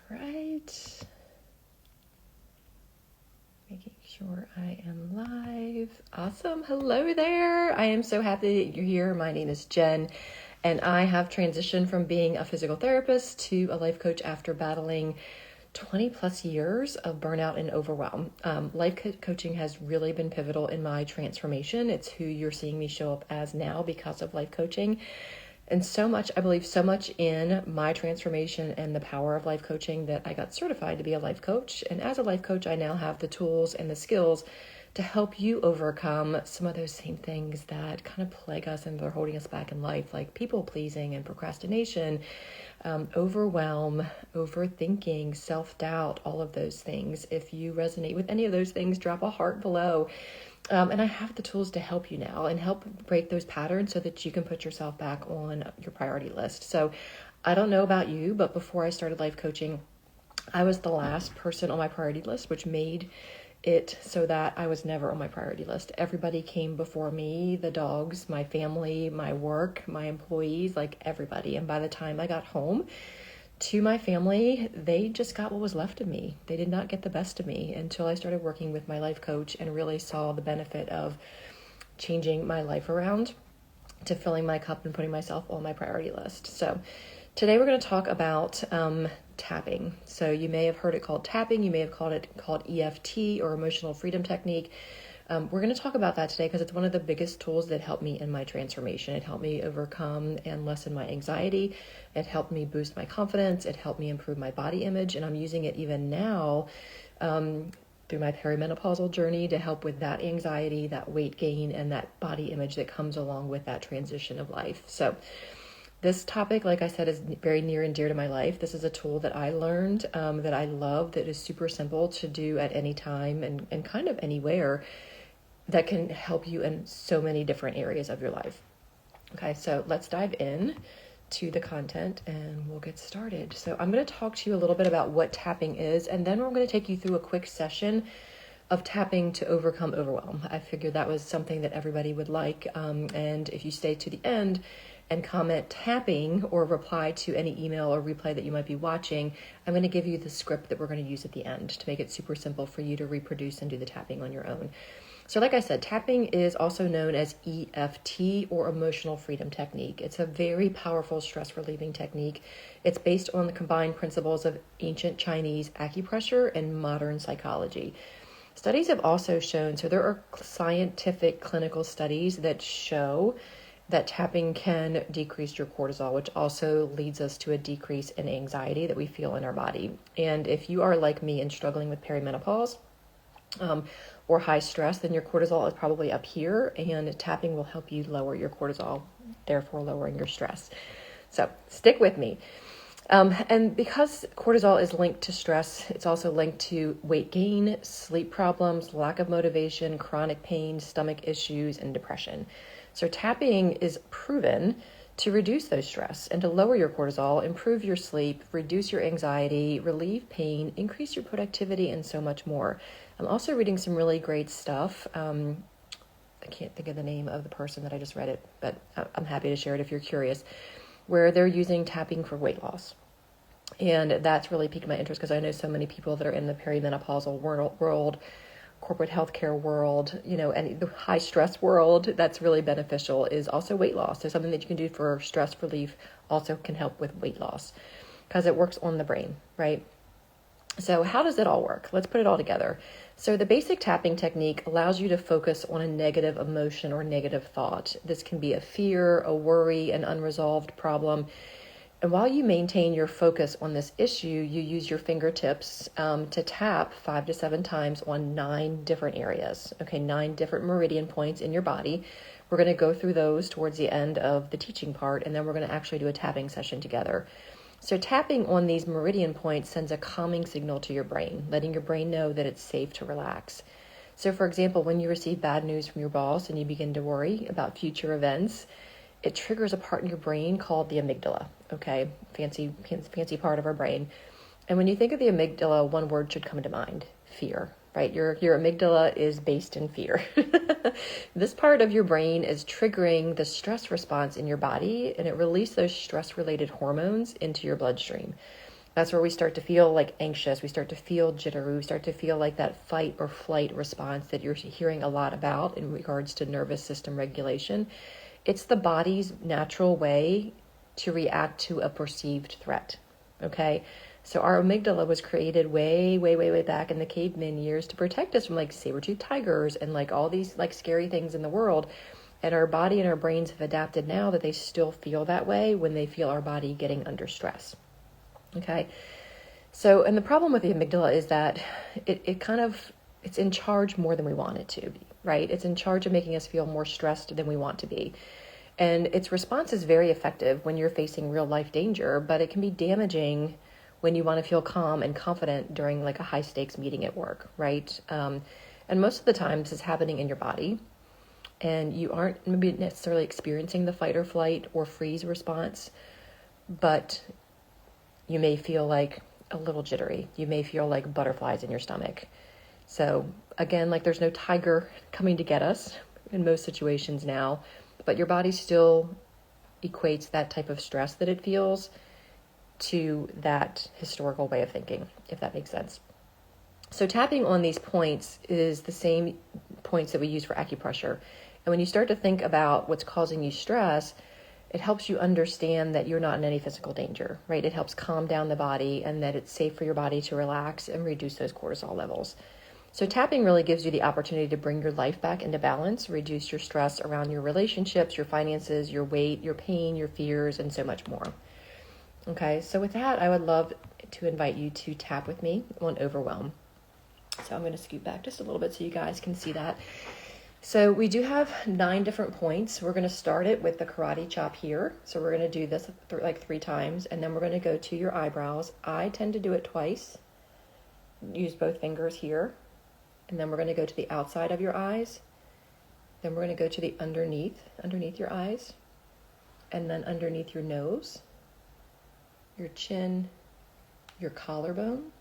right. Making sure I am live. Awesome. Hello there. I am so happy that you're here. My name is Jen, and I have transitioned from being a physical therapist to a life coach after battling 20 plus years of burnout and overwhelm. Life coaching has really been pivotal in my transformation. It's who you're seeing me show up as now because of life coaching. And so much, I believe so much in my transformation and the power of life coaching that I got certified to be a life coach. And as a life coach, I now have the tools and the skills to help you overcome some of those same things that kind of plague us and are holding us back in life, like people pleasing and procrastination, overwhelm, overthinking, self-doubt, all of those things. If you resonate with any of those things, drop a heart below. And I have the tools to help you now and help break those patterns so that you can put yourself back on your priority list. So I don't know about you, but before I started life coaching, I was the last person on my priority list, which made it so that I was never on my priority list. Everybody came before me, the dogs, my family, my work, my employees, like everybody. And by the time I got home to my family, they just got what was left of me. They did not get the best of me until I started working with my life coach and really saw the benefit of changing my life around to filling my cup and putting myself on my priority list. So today we're going to talk about tapping. So you may have heard it called tapping. You may have called it EFT or emotional freedom technique. We're going to talk about that today because it's one of the biggest tools that helped me in my transformation. It helped me overcome and lessen my anxiety. It helped me boost my confidence. It helped me improve my body image. And I'm using it even now through my perimenopausal journey to help with that anxiety, that weight gain, and that body image that comes along with that transition of life. So this topic, like I said, is very near and dear to my life. This is a tool that I learned, that I love, that is super simple to do at any time and kind of anywhere, that can help you in so many different areas of your life. Okay, so let's dive in to the content and we'll get started. So I'm going to talk to you a little bit about what tapping is, and then we're going to take you through a quick session of tapping to overcome overwhelm. I figured that was something that everybody would like. And if you stay to the end and comment tapping or reply to any email or replay that you might be watching, I'm going to give you the script that we're going to use at the end to make it super simple for you to reproduce and do the tapping on your own. So like I said, tapping is also known as EFT or emotional freedom technique. It's a very powerful stress relieving technique. It's based on the combined principles of ancient Chinese acupressure and modern psychology. Studies have also shown, so there are scientific clinical studies that show that tapping can decrease your cortisol, which also leads us to a decrease in anxiety that we feel in our body. And if you are like me and struggling with perimenopause, or high stress, then your cortisol is probably up here, and tapping will help you lower your cortisol, therefore lowering your stress. So stick with me. And because cortisol is linked to stress, it's also linked to weight gain, sleep problems, lack of motivation, chronic pain, stomach issues, and depression. So tapping is proven to reduce those stress and to lower your cortisol, improve your sleep, reduce your anxiety, relieve pain, increase your productivity, and so much more. I'm also reading some really great stuff. I can't think of the name of the person that I just read it, but I'm happy to share it if you're curious, where they're using tapping for weight loss. And that's really piqued my interest because I know so many people that are in the perimenopausal world, corporate healthcare world, and the high stress world. That's really beneficial is also weight loss. So something that you can do for stress relief also can help with weight loss because it works on the brain, right? So how does it all work? Let's put it all together. So the basic tapping technique allows you to focus on a negative emotion or negative thought. This can be a fear, a worry, an unresolved problem. And while you maintain your focus on this issue, you use your fingertips to tap 5 to 7 times on 9 different areas. Okay, 9 different meridian points in your body. We're going to go through those towards the end of the teaching part, and then we're going to actually do a tapping session together. So tapping on these meridian points sends a calming signal to your brain, letting your brain know that it's safe to relax. So for example, when you receive bad news from your boss and you begin to worry about future events, it triggers a part in your brain called the amygdala, okay? Fancy part of our brain. And when you think of the amygdala, one word should come to mind: fear, right? Your amygdala is based in fear. This part of your brain is triggering the stress response in your body, and it releases those stress-related hormones into your bloodstream. That's where we start to feel like anxious. We start to feel jittery. We start to feel like that fight or flight response that you're hearing a lot about in regards to nervous system regulation. It's the body's natural way to react to a perceived threat. Okay? So our amygdala was created way, way, way, way back in the caveman years to protect us from like saber-toothed tigers and like all these like scary things in the world. And our body and our brains have adapted now that they still feel that way when they feel our body getting under stress. Okay. So, and the problem with the amygdala is that it's in charge more than we want it to be, right? It's in charge of making us feel more stressed than we want to be. And its response is very effective when you're facing real life danger, but it can be damaging when you want to feel calm and confident during like a high stakes meeting at work, right? And most of the time this is happening in your body, and you aren't maybe necessarily experiencing the fight or flight or freeze response, but you may feel like a little jittery. You may feel like butterflies in your stomach. So again, like there's no tiger coming to get us in most situations now, but your body still equates that type of stress that it feels to that historical way of thinking, if that makes sense. So tapping on these points is the same points that we use for acupressure. And when you start to think about what's causing you stress, it helps you understand that you're not in any physical danger, right? It helps calm down the body and that it's safe for your body to relax and reduce those cortisol levels. So tapping really gives you the opportunity to bring your life back into balance, reduce your stress around your relationships, your finances, your weight, your pain, your fears, and so much more. Okay, so with that, I would love to invite you to tap with me on overwhelm. So I'm going to scoot back just a little bit so you guys can see that. So we do have 9 different points. We're going to start it with the karate chop here. So we're going to do this like 3 times, and then we're going to go to your eyebrows. I tend to do it twice. Use both fingers here. And then we're going to go to the outside of your eyes. Then we're going to go to the underneath your eyes. And then underneath your nose, your chin, your collarbone,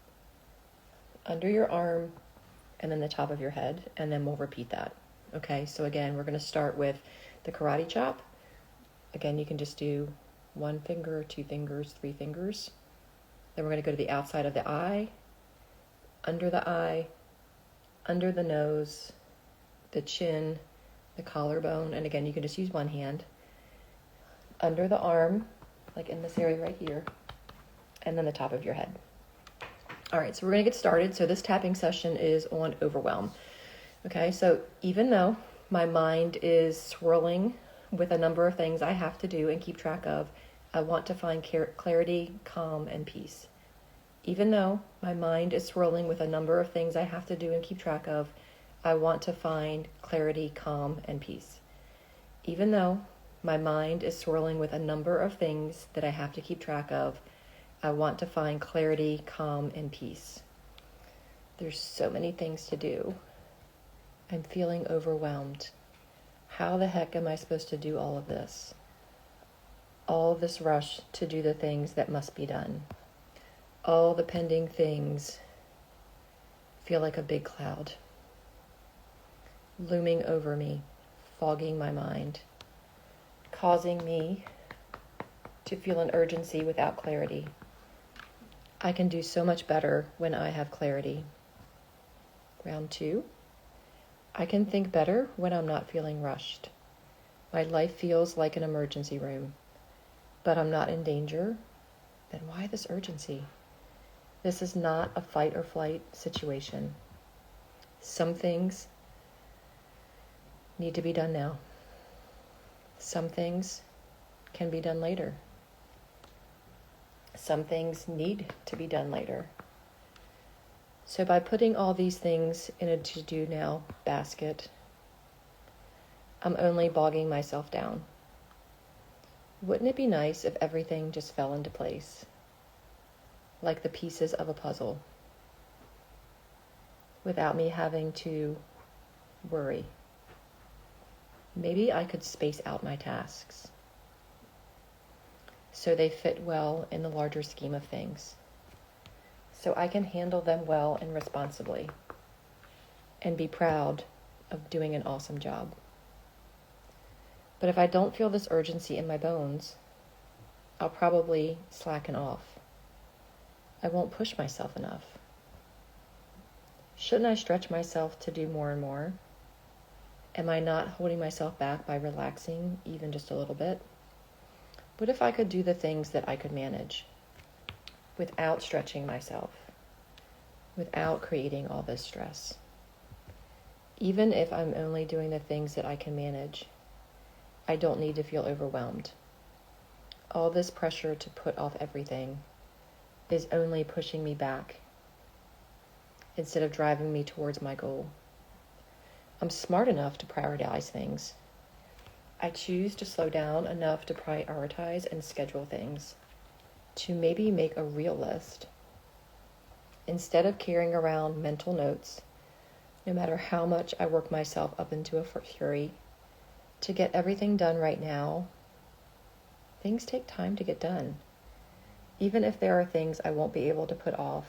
under your arm, and then the top of your head. And then we'll repeat that. Okay, so again, we're going to start with the karate chop. Again, you can just do 1 finger, 2 fingers, 3 fingers. Then we're going to go to the outside of the eye, under the nose, the chin, the collarbone, and again, you can just use 1 hand, under the arm, like in this area right here, and then the top of your head. All right, so we're going to get started. So this tapping session is on overwhelm. Okay, so even though my mind is swirling with a number of things I have to do and keep track of, I want to find clarity, calm, and peace. Even though my mind is swirling with a number of things I have to do and keep track of, I want to find clarity, calm, and peace. Even though my mind is swirling with a number of things that I have to keep track of, I want to find clarity, calm, and peace. There's so many things to do. I'm feeling overwhelmed. How the heck am I supposed to do all of this? All of this rush to do the things that must be done. All the pending things feel like a big cloud, looming over me, fogging my mind, causing me to feel an urgency without clarity. I can do so much better when I have clarity. Round 2. I can think better when I'm not feeling rushed. My life feels like an emergency room, but I'm not in danger. Then why this urgency? This is not a fight or flight situation. Some things need to be done now. Some things can be done later. Some things need to be done later. So by putting all these things in a to-do now basket, I'm only bogging myself down. Wouldn't it be nice if everything just fell into place, like the pieces of a puzzle, without me having to worry? Maybe I could space out my tasks so they fit well in the larger scheme of things, so I can handle them well and responsibly and be proud of doing an awesome job. But if I don't feel this urgency in my bones, I'll probably slacken off. I won't push myself enough. Shouldn't I stretch myself to do more and more? Am I not holding myself back by relaxing even just a little bit? What if I could do the things that I could manage without stretching myself, without creating all this stress? Even if I'm only doing the things that I can manage, I don't need to feel overwhelmed. All this pressure to put off everything is only pushing me back instead of driving me towards my goal. I'm smart enough to prioritize things. I choose to slow down enough to prioritize and schedule things, to maybe make a real list. Instead of carrying around mental notes, no matter how much I work myself up into a fury, to get everything done right now, things take time to get done. Even if there are things I won't be able to put off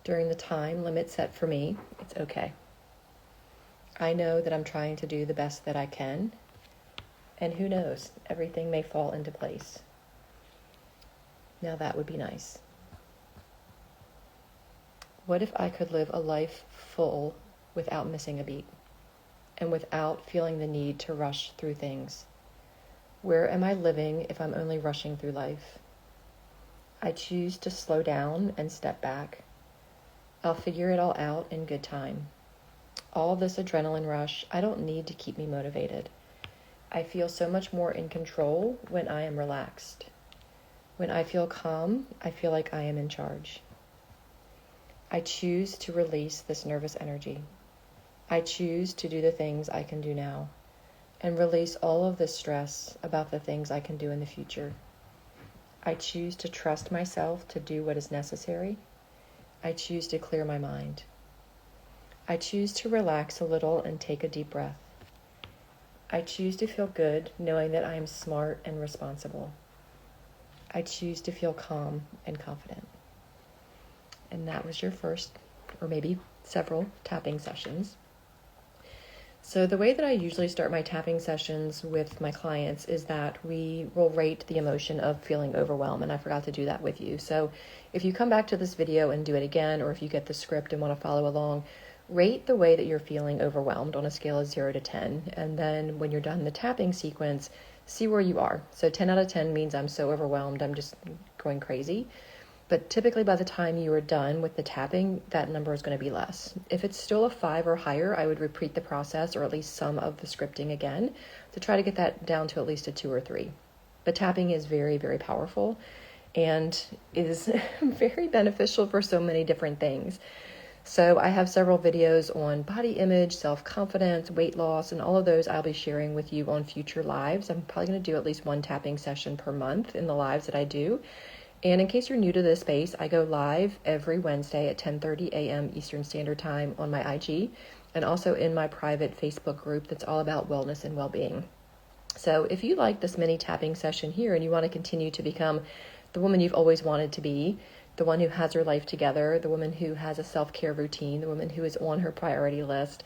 during the time limit set for me, it's okay. I know that I'm trying to do the best that I can, and who knows, everything may fall into place. Now that would be nice. What if I could live a life full without missing a beat and without feeling the need to rush through things? Where am I living if I'm only rushing through life? I choose to slow down and step back. I'll figure it all out in good time. All this adrenaline rush, I don't need to keep me motivated. I feel so much more in control when I am relaxed. When I feel calm, I feel like I am in charge. I choose to release this nervous energy. I choose to do the things I can do now and release all of this stress about the things I can do in the future. I choose to trust myself to do what is necessary. I choose to clear my mind. I choose to relax a little and take a deep breath. I choose to feel good knowing that I am smart and responsible. I choose to feel calm and confident. And that was your first, or maybe several, tapping sessions. So the way that I usually start my tapping sessions with my clients is that we will rate the emotion of feeling overwhelmed, and I forgot to do that with you. So if you come back to this video and do it again, or if you get the script and want to follow along, rate the way that you're feeling overwhelmed on a scale of 0 to 10. And then when you're done the tapping sequence, see where you are. So 10 out of 10 means I'm so overwhelmed, I'm just going crazy. But typically by the time you are done with the tapping, that number is going to be less. If it's still a 5 or higher, I would repeat the process or at least some of the scripting again to try to get that down to at least a 2 or 3. But tapping is very, very powerful and is very beneficial for so many different things. So I have several videos on body image, self-confidence, weight loss, and all of those I'll be sharing with you on future lives. I'm probably going to do at least one tapping session per month in the lives that I do. And in case you're new to this space, I go live every Wednesday at 10:30 a.m. Eastern Standard Time on my IG and also in my private Facebook group that's all about wellness and well-being. So if you like this mini tapping session here and you want to continue to become the woman you've always wanted to be, the one who has her life together, the woman who has a self-care routine, the woman who is on her priority list,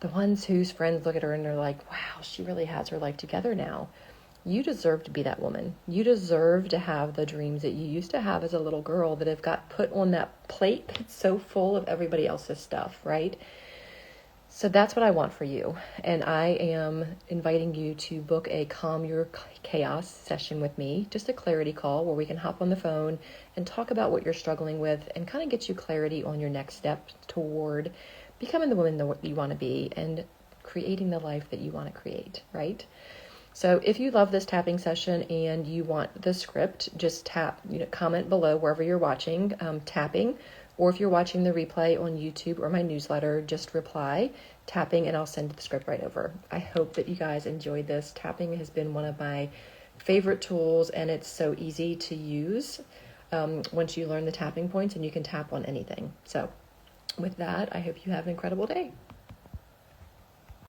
the ones whose friends look at her and they're like, wow, she really has her life together now. You deserve to be that woman. You deserve to have the dreams that you used to have as a little girl that have got put on that plate that's so full of everybody else's stuff, right? So that's what I want for you. And I am inviting you to book a Calm Your Chaos session with me, just a clarity call where we can hop on the phone and talk about what you're struggling with and kind of get you clarity on your next step toward becoming the woman that you want to be and creating the life that you want to create, right? So if you love this tapping session and you want the script, just comment below wherever you're watching, tapping, or if you're watching the replay on YouTube or my newsletter, just reply tapping and I'll send the script right over. I hope that you guys enjoyed this. Tapping has been one of my favorite tools and it's so easy to use once you learn the tapping points and you can tap on anything. So with that, I hope you have an incredible day.